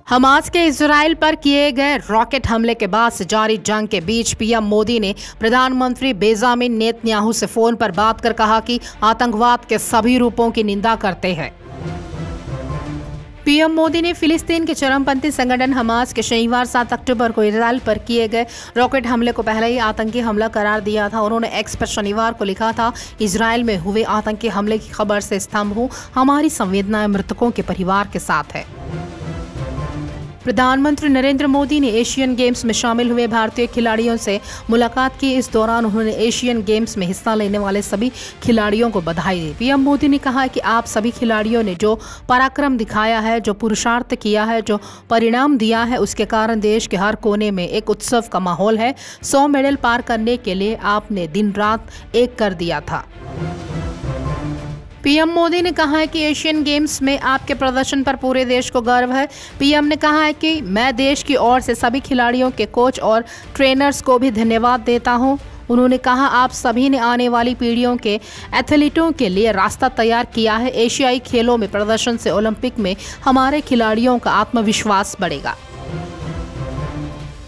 Hamas के Israel पर किए गए रॉकेट हमले के बाद से जारी जंग के बीच पीएम मोदी ने प्रधानमंत्री बेंजामिन नेतन्याहू से फोन पर बात कर कहा कि आतंकवाद के सभी रूपों की निंदा करते हैं। पीएम मोदी ने फिलिस्तीन के चरमपंथी संगठन हमास के शनिवार 7 अक्टूबर को इजराइल पर किए गए रॉकेट हमले को पहले ही आतंकी हमला करार दिया था। उन्होंने एक्स पर शनिवार को लिखा था, इजराइल में हुए आतंकी हमले की खबर से स्तंभ हूं, हमारी संवेदनाएं मृतकों के परिवार के साथ है। प्रधानमंत्री नरेंद्र मोदी ने एशियन गेम्स में शामिल हुए भारतीय खिलाड़ियों से मुलाकात की। इस दौरान उन्होंने एशियन गेम्स में हिस्सा लेने वाले सभी खिलाड़ियों को बधाई दी। पीएम मोदी ने कहा कि आप सभी खिलाड़ियों ने जो पराक्रम दिखाया है, जो पुरुषार्थ किया है, जो परिणाम दिया है, उसके कारण देश के हर कोने में एक उत्सव का माहौल है। 100 मेडल पार करने के लिए आपने दिन रात एक कर दिया था। पीएम मोदी ने कहा है कि एशियन गेम्स में आपके प्रदर्शन पर पूरे देश को गर्व है। पीएम ने कहा है कि मैं देश की ओर से सभी खिलाड़ियों के कोच और ट्रेनर्स को भी धन्यवाद देता हूं। उन्होंने कहा, आप सभी ने आने वाली पीढ़ियों के एथलीटों के लिए रास्ता तैयार किया है। एशियाई खेलों में प्रदर्शन से ओलंपिक में हमारे खिलाड़ियों का आत्मविश्वास बढ़ेगा।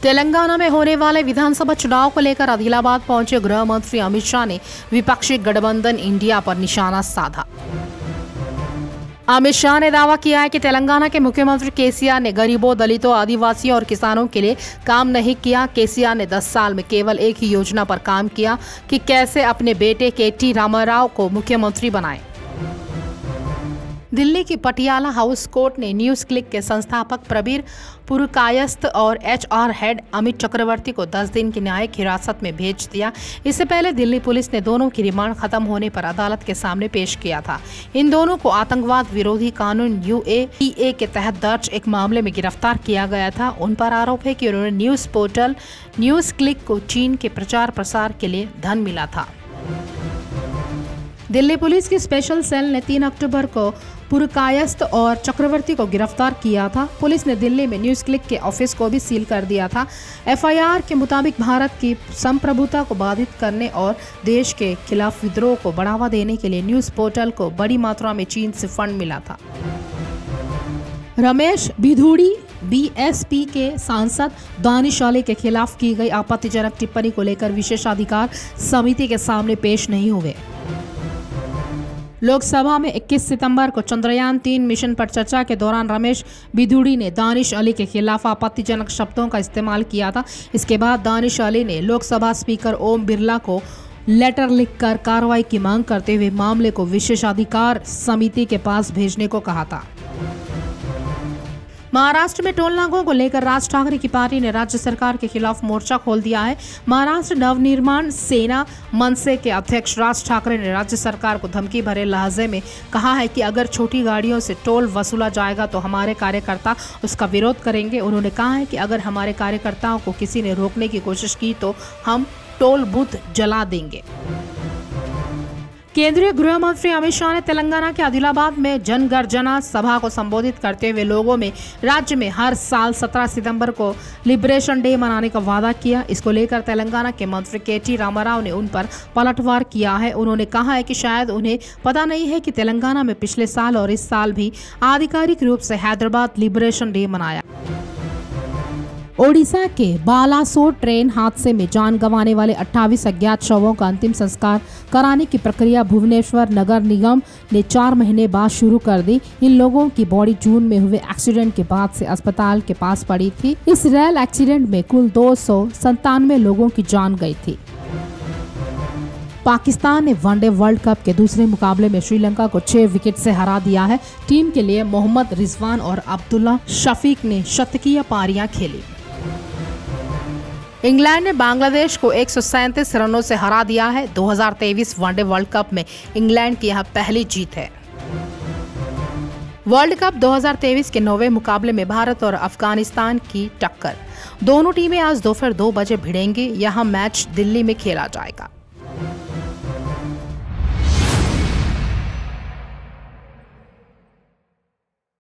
तेलंगाना में होने वाले विधानसभा चुनाव को लेकर आदिलाबाद पहुंचे गृह मंत्री अमित शाह ने विपक्षी गठबंधन इंडिया पर निशाना साधा। अमित शाह ने दावा किया है कि तेलंगाना के मुख्यमंत्री केसीआर ने गरीबों, दलितों, आदिवासियों और किसानों के लिए काम नहीं किया। केसीआर ने 10 साल में केवल एक ही योजना पर काम किया कि कैसे अपने बेटे केटी रामाराव को मुख्यमंत्री बनाएं। दिल्ली की पटियाला हाउस कोर्ट ने न्यूज क्लिक के संस्थापक प्रबीर पुरकायस्थ और एचआर हेड अमित चक्रवर्ती को 10 दिन की न्यायिक हिरासत में भेज दिया। इससे पहले दिल्ली पुलिस ने दोनों की रिमांड खत्म होने पर अदालत के सामने पेश किया था। इन दोनों को आतंकवाद विरोधी कानून UAPA के तहत दर्ज एक मामले में गिरफ्तार किया गया था। उन पर आरोप है कि उन्होंने न्यूज पोर्टल न्यूज क्लिक को चीन के प्रचार प्रसार के लिए धन मिला था। दिल्ली पुलिस की स्पेशल सेल ने 3 अक्टूबर को पुरकायस्थ और चक्रवर्ती को गिरफ्तार किया था। पुलिस ने दिल्ली में न्यूज क्लिक के ऑफिस को भी सील कर दिया था। FIR के मुताबिक भारत की संप्रभुता को बाधित करने और देश के खिलाफ विद्रोह को बढ़ावा देने के लिए न्यूज पोर्टल को बड़ी मात्रा में चीन से फंड मिला था। रमेश बिधूड़ी BSP के सांसद दानिश अली के खिलाफ की गई आपत्तिजनक टिप्पणी को लेकर विशेषाधिकार समिति के सामने पेश नहीं हुए। लोकसभा में 21 सितंबर को चंद्रयान 3 मिशन पर चर्चा के दौरान रमेश बिधूड़ी ने दानिश अली के खिलाफ आपत्तिजनक शब्दों का इस्तेमाल किया था। इसके बाद दानिश अली ने लोकसभा स्पीकर ओम बिरला को लेटर लिखकर कार्रवाई की मांग करते हुए मामले को विशेषाधिकार समिति के पास भेजने को कहा था। महाराष्ट्र में टोल नाकों को लेकर राज ठाकरे की पार्टी ने राज्य सरकार के खिलाफ मोर्चा खोल दिया है। महाराष्ट्र नवनिर्माण सेना मनसे के अध्यक्ष राज ठाकरे ने राज्य सरकार को धमकी भरे लहजे में कहा है कि अगर छोटी गाड़ियों से टोल वसूला जाएगा तो हमारे कार्यकर्ता उसका विरोध करेंगे। उन्होंने कहा है कि अगर हमारे कार्यकर्ताओं को किसी ने रोकने की कोशिश की तो हम टोल बूथ जला देंगे। केंद्रीय गृह मंत्री अमित शाह ने तेलंगाना के आदिलाबाद में जनगर्जना सभा को संबोधित करते हुए लोगों में राज्य में हर साल 17 सितंबर को लिबरेशन डे मनाने का वादा किया। इसको लेकर तेलंगाना के मंत्री केटी रामाराव ने उन पर पलटवार किया है। उन्होंने कहा है कि शायद उन्हें पता नहीं है कि तेलंगाना में पिछले साल और इस साल भी आधिकारिक रूप से हैदराबाद लिबरेशन डे मनाया। ओडिशा के बालासोर ट्रेन हादसे में जान गंवाने वाले 28 अज्ञात शवों का अंतिम संस्कार कराने की प्रक्रिया भुवनेश्वर नगर निगम ने 4 महीने बाद शुरू कर दी। इन लोगों की बॉडी जून में हुए एक्सीडेंट के बाद से अस्पताल के पास पड़ी थी। इस रेल एक्सीडेंट में कुल 297 लोगों की जान गई थी। पाकिस्तान ने वनडे वर्ल्ड कप के दूसरे मुकाबले में श्रीलंका को 6 विकेट से हरा दिया है। टीम के लिए मोहम्मद रिजवान और अब्दुल्ला शफीक ने शतकीय पारियां खेली। इंग्लैंड ने बांग्लादेश को 137 रनों से हरा दिया है। 2023 वनडे वर्ल्ड कप में इंग्लैंड की यह पहली जीत है। वर्ल्ड कप 2023 के 9वें मुकाबले में भारत और अफगानिस्तान की टक्कर। दोनों टीमें आज दोपहर 2 बजे भिड़ेंगी। यह मैच दिल्ली में खेला जाएगा।